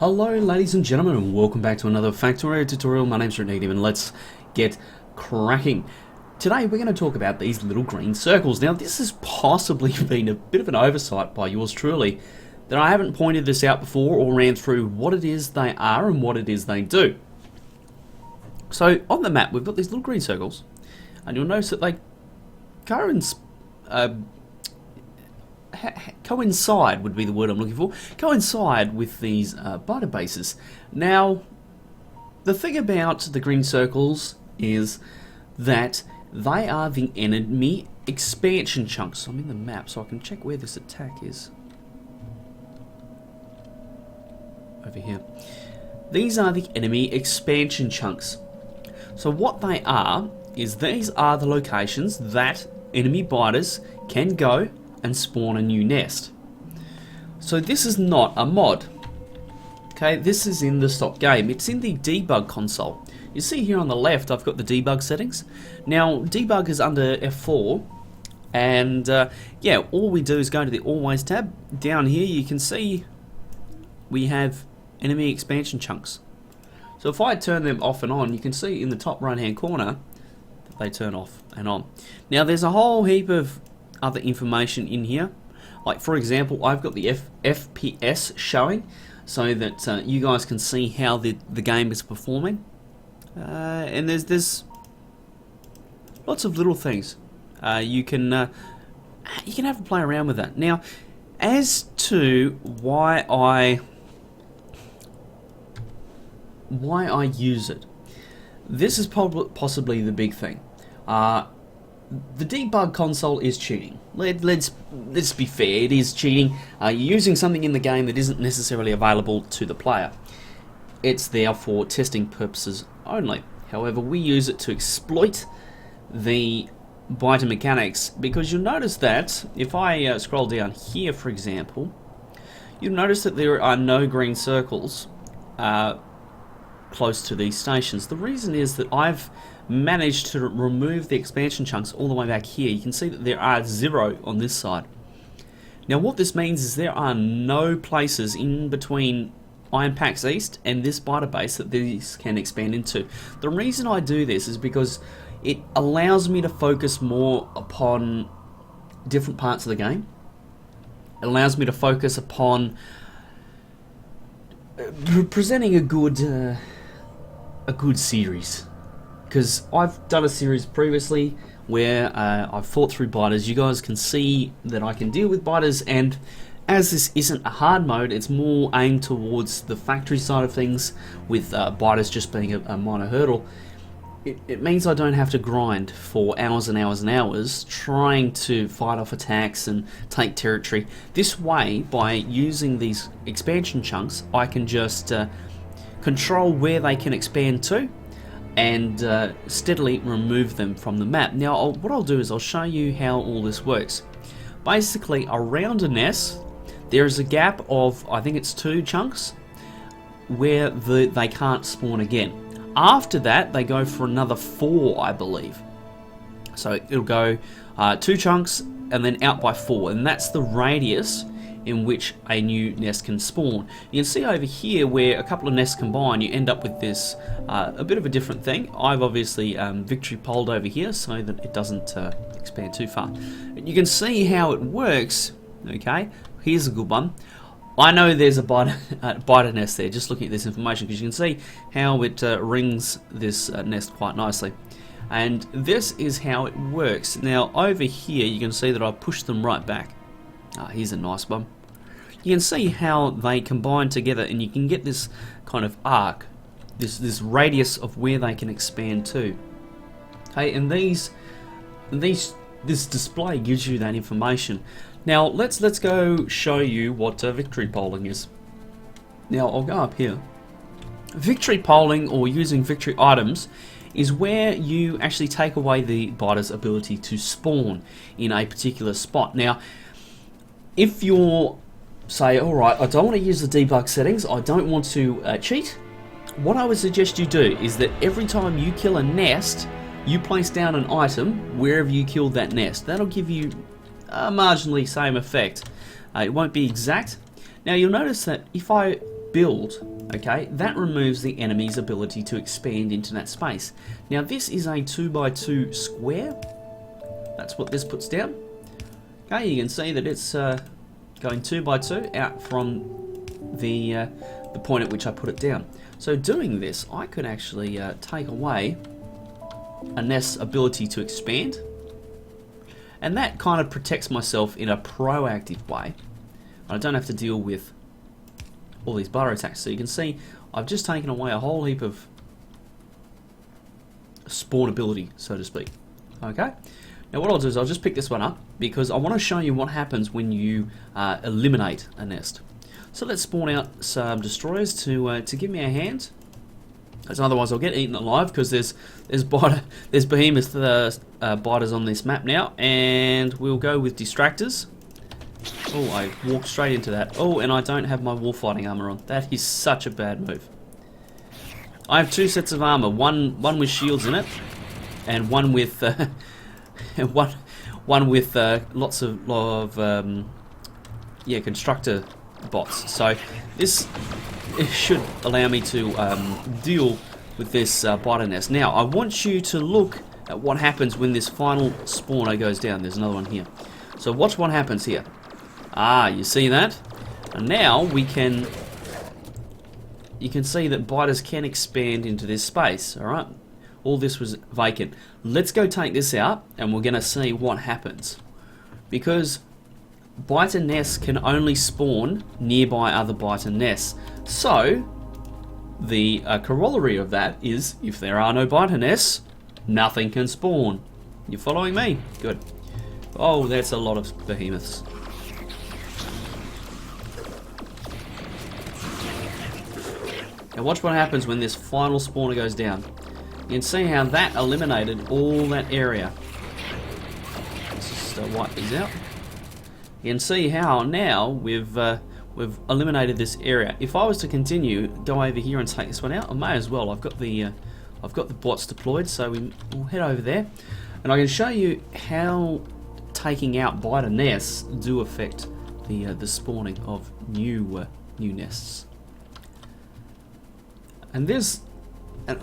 Hello ladies and gentlemen, and welcome back to another Factorio tutorial. My name's Negative and let's get cracking. Today we're going to talk about these little green circles. Now this has possibly been a bit of an oversight by yours truly, that I haven't pointed this out before or ran through what it is they are and what it is they do. So on the map we've got these little green circles, and you'll notice that they coincide would be the word I'm looking for. Coincide with these biter bases. Now, the thing about the green circles is that they are the enemy expansion chunks. I'm in the map, so I can check where this attack is. Over here. These are the enemy expansion chunks. So what they are is these are the locations that enemy biters can go and spawn a new nest. So this is not a mod. Okay, this is in the stock game. It's in the debug console. You see here on the left I've got the debug settings. Now debug is under F4, and yeah, all we do is go to the always tab. Down here you can see we have enemy expansion chunks. So if I turn them off and on, you can see in the top right hand corner that they turn off and on. Now there's a whole heap of other information in here, like for example I've got the FPS showing so that you guys can see how the game is performing, and there's lots of little things you can have a play around with that. Now as to why I use it, this is possibly the big thing. The debug console is cheating. Let's be fair, it is cheating. You're using something in the game that isn't necessarily available to the player. It's there for testing purposes only. However, we use it to exploit the biter mechanics, because you'll notice that if I scroll down here, for example, you'll notice that there are no green circles close to these stations. The reason is that I've managed to remove the expansion chunks all the way back here. You can see that there are 0 on this side. Now what this means is there are no places in between Iron Pax East and this biter base that these can expand into. The reason I do this is because it allows me to focus more upon different parts of the game. It allows me to focus upon presenting a good series. Because I've done a series previously where I've fought through biters. You guys can see that I can deal with biters, and as this isn't a hard mode, it's more aimed towards the factory side of things, with biters just being a minor hurdle. It means I don't have to grind for hours and hours and hours trying to fight off attacks and take territory. This way, by using these expansion chunks, I can just control where they can expand to, and steadily remove them from the map. Now what I'll do is I'll show you how all this works. Basically, around a nest there is a gap of, I think it's 2 chunks, where they can't spawn again. After that they go for another 4, I believe. So it'll go 2 chunks and then out by 4, and that's the radius in which a new nest can spawn. You can see over here where a couple of nests combine, you end up with this a bit of a different thing. I've obviously victory polled over here so that it doesn't expand too far. You can see how it works. Okay, here's a good one. I know there's a biter nest there, just looking at this information, because you can see how it rings this nest quite nicely. And this is how it works. Now over here you can see that I've pushed them right back. Here's a nice one. You can see how they combine together, and you can get this kind of arc, this radius of where they can expand to. Okay, and this display gives you that information. Now let's go show you what victory polling is. Now I'll go up here. Victory polling, or using victory items, is where you actually take away the biter's ability to spawn in a particular spot. Now if you're, say, alright, I don't want to use the debug settings, I don't want to cheat, what I would suggest you do is that every time you kill a nest, you place down an item wherever you killed that nest. That'll give you a marginally same effect. It won't be exact. Now you'll notice that if I build, okay, that removes the enemy's ability to expand into that space. Now this is a 2x2 square. That's what this puts down. Okay, you can see that it's going 2x2 out from the point at which I put it down. So doing this, I could actually take away a nest's ability to expand, and that kind of protects myself in a proactive way. I don't have to deal with all these biter attacks. So you can see I've just taken away a whole heap of spawnability, so to speak. Okay. Now what I'll do is I'll just pick this one up because I want to show you what happens when you eliminate a nest. So let's spawn out some destroyers to give me a hand, because otherwise I'll get eaten alive, because there's behemoth biters on this map now. And we'll go with distractors. Oh, I walked straight into that. Oh, and I don't have my wolf fighting armor on. That is such a bad move. I have two sets of armor, one with shields in it, and one with one with lots of constructor bots. So this should allow me to deal with this biter nest. Now I want you to look at what happens when this final spawner goes down. There's another one here. So watch what happens here. Ah, you see that? And now you can see that biters can expand into this space. All right. All this was vacant. Let's go take this out and we're going to see what happens. Because biter nests can only spawn nearby other biter nests. So the corollary of that is, if there are no biter nests, nothing can spawn. You following me? Good. Oh, that's a lot of behemoths. Now watch what happens when this final spawner goes down. You can see how that eliminated all that area. Let's just wipe these out. You can see how now we've eliminated this area. If I was to continue, go over here and take this one out, I may as well. I've got the bots deployed, so we'll head over there, and I can show you how taking out biter nests do affect the spawning of new nests. And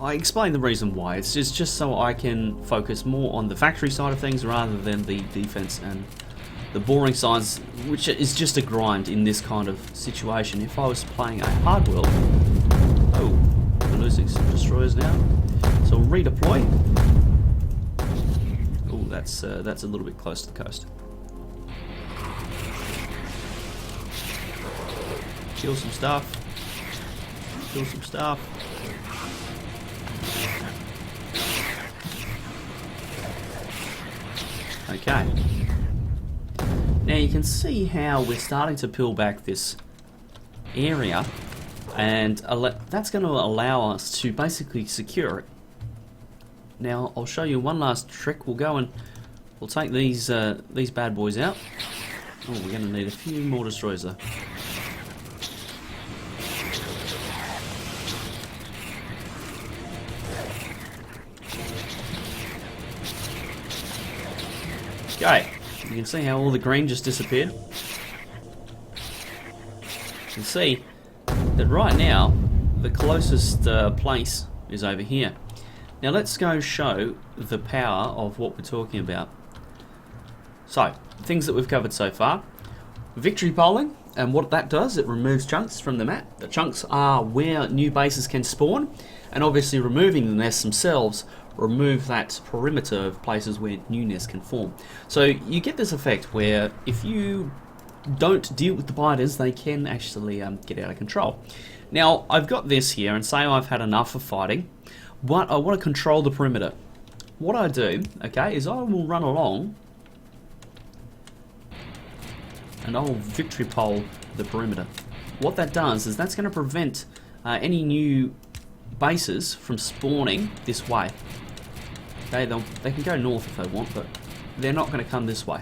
I explain the reason why. It's just so I can focus more on the factory side of things rather than the defense and the boring sides, which is just a grind in this kind of situation. If I was playing a hard world, oh, we're losing some destroyers now. So we'll redeploy. Oh, that's a little bit close to the coast. Kill some stuff. Kill some stuff. Okay. Now you can see how we're starting to peel back this area, and that's going to allow us to basically secure it. Now I'll show you one last trick. We'll go and we'll take these bad boys out. Oh, we're going to need a few more destroyers though. Okay, you can see how all the green just disappeared. You can see that right now the closest place is over here. Now let's go show the power of what we're talking about. So, things that we've covered so far. Victory polling, and what that does, it removes chunks from the map. The chunks are where new bases can spawn, and obviously removing the nests themselves remove that perimeter of places where new nests can form. So you get this effect where if you don't deal with the biters, they can actually get out of control. Now I've got this here, and say I've had enough of fighting, but I want to control the perimeter. What I do, okay, is I will run along and I will victory pole the perimeter. What that does is that's going to prevent any new bases from spawning this way. Okay, they can go north if they want, but they're not going to come this way.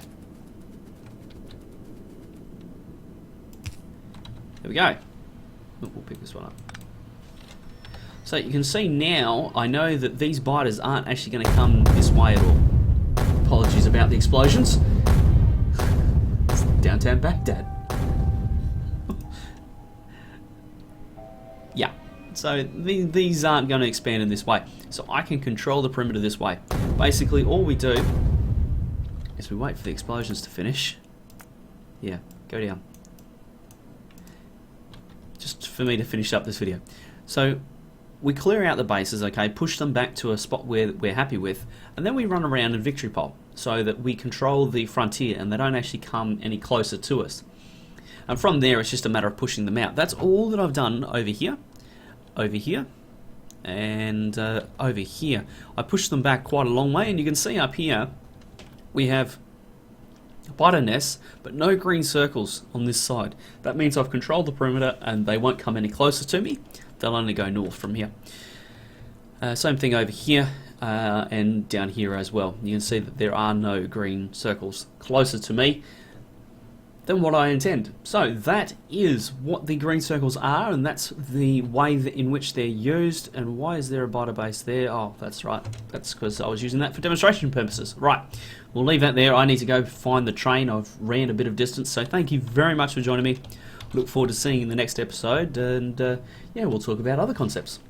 There we go. We'll pick this one up. So you can see now, I know that these biters aren't actually going to come this way at all. Apologies about the explosions. It's downtown Baghdad. Yeah. So these aren't going to expand in this way. So I can control the perimeter this way. Basically, all we do is we wait for the explosions to finish. Yeah, go down. Just for me to finish up this video. So we clear out the bases, okay, push them back to a spot where we're happy with, and then we run around in victory pole so that we control the frontier and they don't actually come any closer to us. And from there, it's just a matter of pushing them out. That's all that I've done over here, and over here. I pushed them back quite a long way, and you can see up here we have biter nests, but no green circles on this side. That means I've controlled the perimeter and they won't come any closer to me. They'll only go north from here. Same thing over here and down here as well. You can see that there are no green circles closer to me than what I intend. So that is what the green circles are, and that's the way in which they're used. And why is there a biter base there? Oh, that's right. That's because I was using that for demonstration purposes. Right, we'll leave that there. I need to go find the train. I've ran a bit of distance, so thank you very much for joining me. Look forward to seeing you in the next episode, and yeah, we'll talk about other concepts.